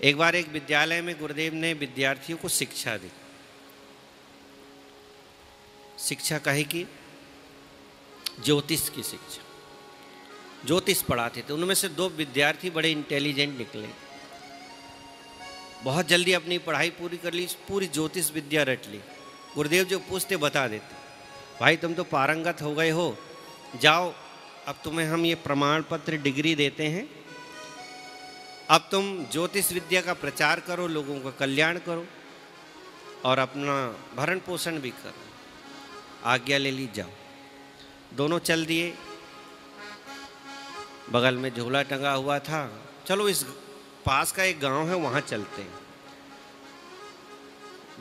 एक बार एक विद्यालय में गुरुदेव ने विद्यार्थियों को शिक्षा दी। शिक्षा कहे कि ज्योतिष की शिक्षा, ज्योतिष पढ़ाते थे। उनमें से 2 विद्यार्थी बड़े इंटेलिजेंट निकले, बहुत जल्दी अपनी पढ़ाई पूरी कर ली, पूरी ज्योतिष विद्या रट ली। गुरुदेव जो पूछते बता देते। भाई तुम तो पारंगत हो गए हो, जाओ अब तुम्हें हम ये प्रमाण पत्र डिग्री देते हैं, अब तुम ज्योतिष विद्या का प्रचार करो, लोगों का कल्याण करो और अपना भरण पोषण भी करो, आज्ञा ले ली, जाओ। दोनों चल दिए। बगल में झोला टंगा हुआ था, चलो इस पास का एक गांव है वहां चलते हैं।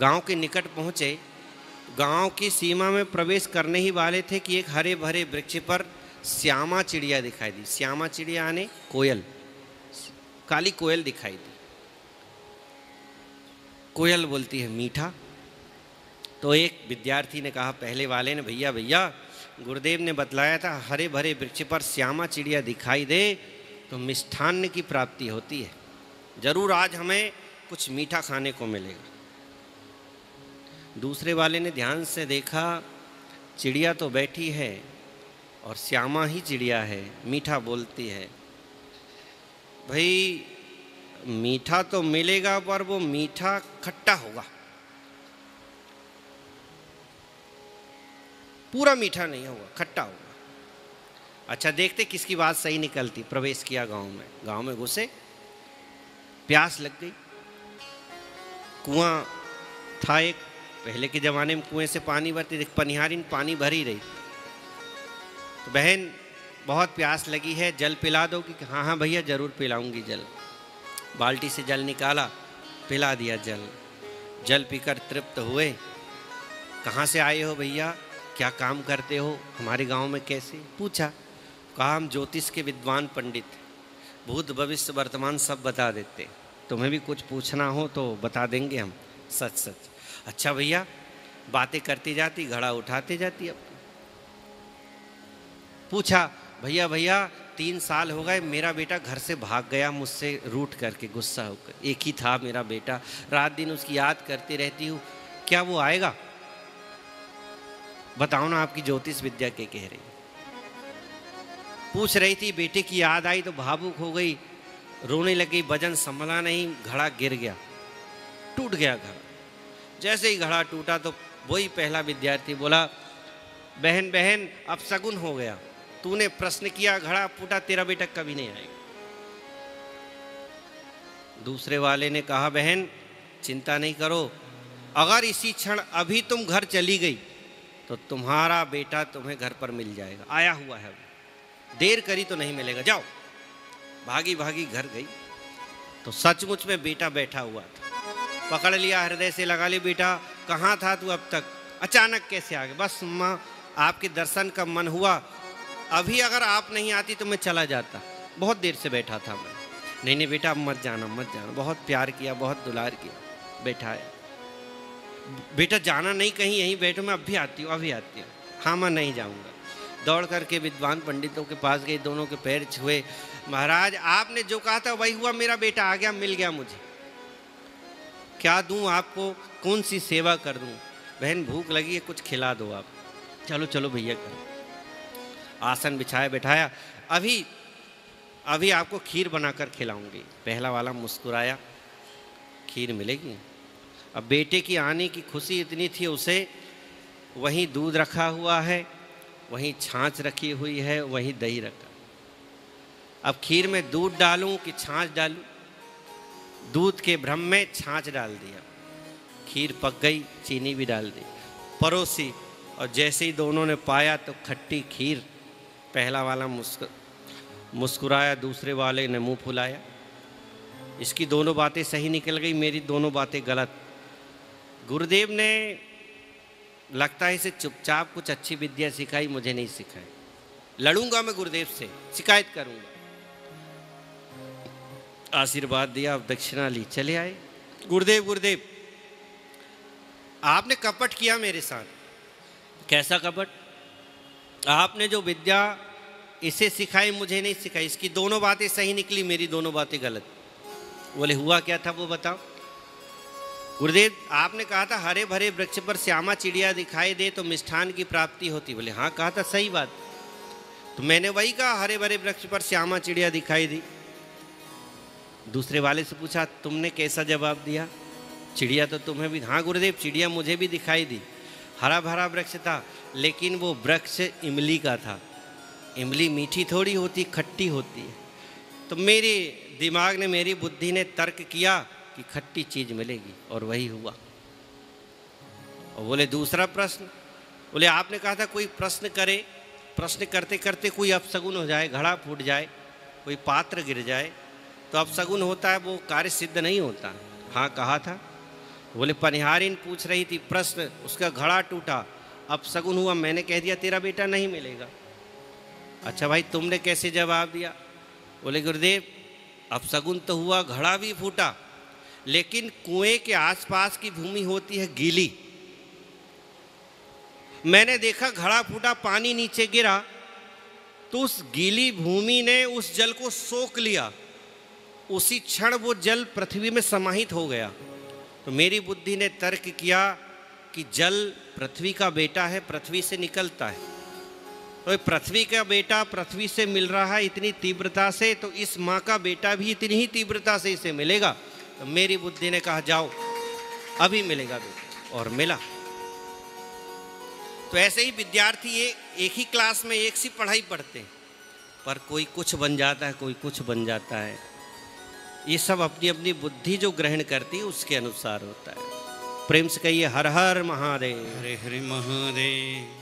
गांव के निकट पहुंचे। गांव की सीमा में प्रवेश करने ही वाले थे कि एक हरे भरे वृक्ष पर श्यामा चिड़िया दिखाई दी। श्यामा चिड़िया आने कोयल, काली कोयल दिखाई दी। कोयल बोलती है मीठा। तो एक विद्यार्थी ने कहा, पहले वाले ने, भैया भैया गुरुदेव ने बतलाया था हरे भरे वृक्ष पर श्यामा चिड़िया दिखाई दे तो मिष्ठान्न की प्राप्ति होती है, जरूर आज हमें कुछ मीठा खाने को मिलेगा। दूसरे वाले ने ध्यान से देखा, चिड़िया तो बैठी है और श्यामा ही चिड़िया है, मीठा बोलती है। भाई मीठा तो मिलेगा पर वो मीठा खट्टा होगा, पूरा मीठा नहीं होगा, खट्टा होगा। अच्छा देखते किसकी बात सही निकलती। प्रवेश किया गांव में घुसे। प्यास लग गई। कुआं था एक, पहले के ज़माने में कुएं से पानी भरते थे, पनिहारी में पानी भर ही रही। तो बहन बहुत प्यास लगी है, जल पिला दो। कि हाँ हाँ भैया ज़रूर पिलाऊंगी जल। बाल्टी से जल निकाला, पिला दिया जल। जल पीकर तृप्त हुए। कहाँ से आए हो भैया, क्या काम करते हो, हमारे गांव में कैसे? पूछा। कहा हम ज्योतिष के विद्वान पंडित, भूत भविष्य वर्तमान सब बता देते, तुम्हें भी कुछ पूछना हो तो बता देंगे हम, सच सच। अच्छा भैया, बातें करती जाती, घड़ा उठाते जाती। अब पूछा, भैया भैया 3 साल हो गए, मेरा बेटा घर से भाग गया मुझसे रूठ करके, गुस्सा होकर। एक ही था मेरा बेटा, रात दिन उसकी याद करती रहती हूँ, क्या वो आएगा? बताओ ना आपकी ज्योतिष विद्या के कह रही। पूछ रही थी, बेटे की याद आई तो भावुक हो गई, रोने लगी, वजन संभला नहीं, घड़ा गिर गया, टूट गया घड़ा। जैसे ही घड़ा टूटा तो वही पहला विद्यार्थी बोला, बहन बहन अब शगुन हो गया, तूने प्रश्न किया, घड़ा फूटा, तेरा बेटा कभी नहीं आएगा। दूसरे वाले ने कहा, बहन चिंता नहीं करो, अगर इसी क्षण अभी तुम घर चली गई तो तुम्हारा बेटा तुम्हें घर पर मिल जाएगा, आया हुआ है, देर करी तो नहीं मिलेगा, जाओ। भागी भागी घर गई तो सचमुच में बेटा बैठा हुआ था। पकड़ लिया, हृदय से लगा लिया, बेटा कहाँ था तू अब तक, अचानक कैसे आ गया? बस माँ आपके दर्शन का मन हुआ, अभी अगर आप नहीं आती तो मैं चला जाता, बहुत देर से बैठा था मैं। नहीं नहीं बेटा अब मत जाना मत जाना, बहुत प्यार किया, बहुत दुलार किया। बैठा है, बेटा जाना नहीं कहीं, यहीं बैठो, मैं अभी आती हूँ अभी आती हूँ। हाँ मैं नहीं जाऊँगा। दौड़ करके विद्वान पंडितों के पास गई, दोनों के पैर छुए। महाराज आपने जो कहा था वही हुआ, मेरा बेटा आ गया, मिल गया मुझे, क्या दूँ आपको, कौन सी सेवा कर दूँ? बहन भूख लगी है, कुछ खिला दो आप। चलो चलो भैया करो। आसन बिछाया बैठाया, अभी अभी आपको खीर बनाकर खिलाऊंगी। पहला वाला मुस्कुराया, खीर मिलेगी। अब बेटे की आने की खुशी इतनी थी उसे, वहीं दूध रखा हुआ है, वहीं छाछ रखी हुई है, वहीं दही रखा। अब खीर में दूध डालूं कि छाछ डालूं? दूध के भ्रम में छाछ डाल दिया, खीर पक गई, चीनी भी डाल दी, परोसी। और जैसे ही दोनों ने पाया तो खट्टी खीर। पहला वाला मुस्कुराया, दूसरे वाले ने मुंह फुलाया। इसकी दोनों बातें सही निकल गई, मेरी दोनों बातें गलत। गुरुदेव ने लगता है इसे चुपचाप कुछ अच्छी विद्या सिखाई, मुझे नहीं सिखाई। लड़ूंगा मैं गुरुदेव से, शिकायत करूंगा। आशीर्वाद दिया, अब दक्षिणा ली, चले आए। गुरुदेव गुरुदेव आपने कपट किया मेरे साथ। कैसा कपट? आपने जो विद्या इसे सिखाई मुझे नहीं सिखाई, इसकी दोनों बातें सही निकली, मेरी दोनों बातें गलत। बोले हुआ क्या था वो बताओ। गुरुदेव आपने कहा था हरे भरे वृक्ष पर श्यामा चिड़िया दिखाई दे तो मिष्ठान की प्राप्ति होती। बोले हाँ कहा था, सही बात। तो मैंने वही कहा, हरे भरे वृक्ष पर श्यामा चिड़िया दिखाई दी। दूसरे वाले से पूछा तुमने कैसा जवाब दिया? चिड़िया तो तुम्हें भी। हाँ गुरुदेव चिड़िया मुझे भी दिखाई दी, हरा भरा वृक्ष था, लेकिन वो वृक्ष इमली का था। इमली मीठी थोड़ी होती, खट्टी होती है। तो मेरे दिमाग ने, मेरी बुद्धि ने तर्क किया कि खट्टी चीज मिलेगी, और वही हुआ। और बोले दूसरा प्रश्न। बोले आपने कहा था कोई प्रश्न करे, प्रश्न करते करते कोई अपशगुन हो जाए, घड़ा फूट जाए, कोई पात्र गिर जाए तो अपशगुन होता है, वो कार्य सिद्ध नहीं होता। हाँ कहा था। बोले पनिहारिन पूछ रही थी प्रश्न, उसका घड़ा टूटा, अपशगुन हुआ, मैंने कह दिया तेरा बेटा नहीं मिलेगा। अच्छा भाई तुमने कैसे जवाब दिया? बोले गुरुदेव अपशगुन तो हुआ, घड़ा भी फूटा, लेकिन कुएं के आसपास की भूमि होती है गीली। मैंने देखा घड़ा फूटा, पानी नीचे गिरा, तो उस गीली भूमि ने उस जल को सोख लिया, उसी क्षण वो जल पृथ्वी में समाहित हो गया। तो मेरी बुद्धि ने तर्क किया कि जल पृथ्वी का बेटा है, पृथ्वी से निकलता है, तो पृथ्वी का बेटा पृथ्वी से मिल रहा है इतनी तीव्रता से, तो इस माँ का बेटा भी इतनी ही तीव्रता से इसे मिलेगा। तो मेरी बुद्धि ने कहा जाओ अभी मिलेगा बेटा, और मिला। तो ऐसे ही विद्यार्थी एक ही क्लास में एक सी पढ़ाई पढ़ते हैं, पर कोई कुछ बन जाता है, कोई कुछ बन जाता है। ये सब अपनी अपनी बुद्धि जो ग्रहण करती है उसके अनुसार होता है। प्रेम से कहिए हर हर महादेव। हरे हरे महादेव।